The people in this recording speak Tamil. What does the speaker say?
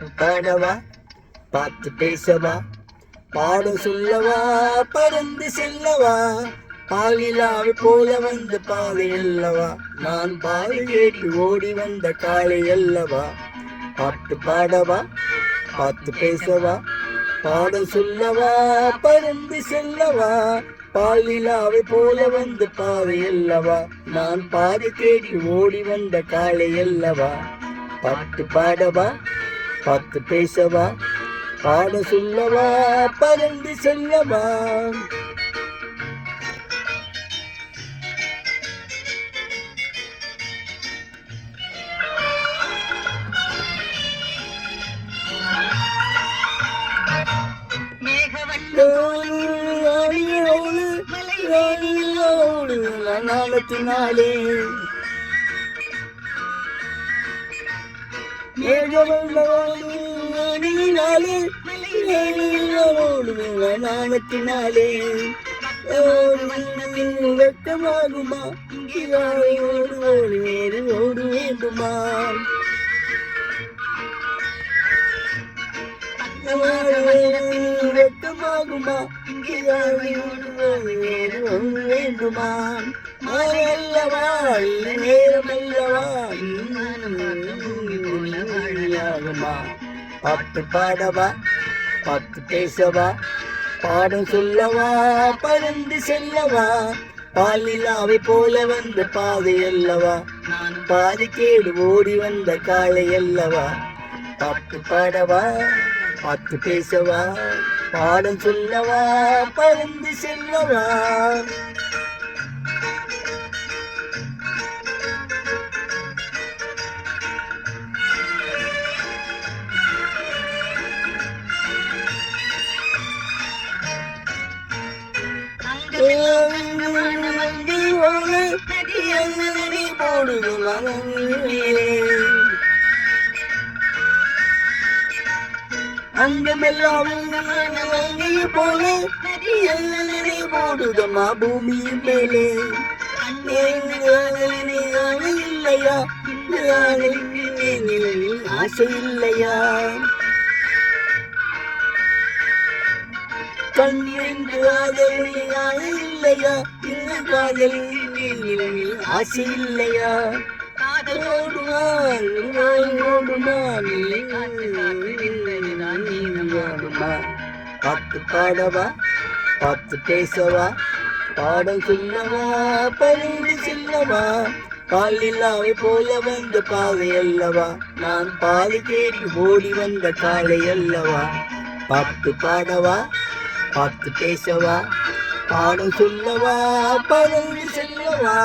பாடவா பார்த்து பேசவா பாடம் சொல்லவா பறந்து செல்லவா பாலிலாவை போல வந்த பாதை அல்லவா நான் பாதை கேட்டு ஓடி வந்த காலை அல்லவா பாட்டு பாடவா பார்த்து பேசவா பாடம் சொல்லவா பறந்து செல்லவா பாலிலாவை போல வந்த பாதை அல்லவா நான் பாதை கேட்டு ஓடி வந்த காலை அல்லவா பாட்டு பாடவா பார்த்து பேசவா பாடம் சொல்லவா பறந்து செல்லவா நாளத்தினாலே நாளத்தினாலே வெட்டமாகுமா ஓடு வேண்டுமா வெட்டமாகுமா வேண்டுமா அல்லவா நேரமல்லவா பாட்டு பாடவா பார்த்து பேசவா பாடம் சொல்லவா பறந்து செல்லவா பாலிலாவை போல வந்த பாதை அல்லவா நான் பாதி கேடு ஓடி வந்த காலை அல்லவா பாட்டு பாடவா பார்த்து பேசவா பாடம் சொல்லவா பறந்து செல்லவா அங்கமெல்லாம் போல போடுதம்மா பூமியின் மேலே இல்லையா ஆசை இல்லையா கண்ணீர் இல்லையா இந்த காதல் ஆசை இல்லையா பாட்டு பாடவா பார்த்து பேசவா பாடம் சொல்லவா பறந்து செல்லவா பாலில்லாவை போல வந்த பாதை அல்லவா நான் பாதை கேட்டு ஓடி வந்த காலை அல்லவா பாட்டு பாடவா பார்த்து பேசவா பாடம் சொல்லவா பறந்து செல்லவா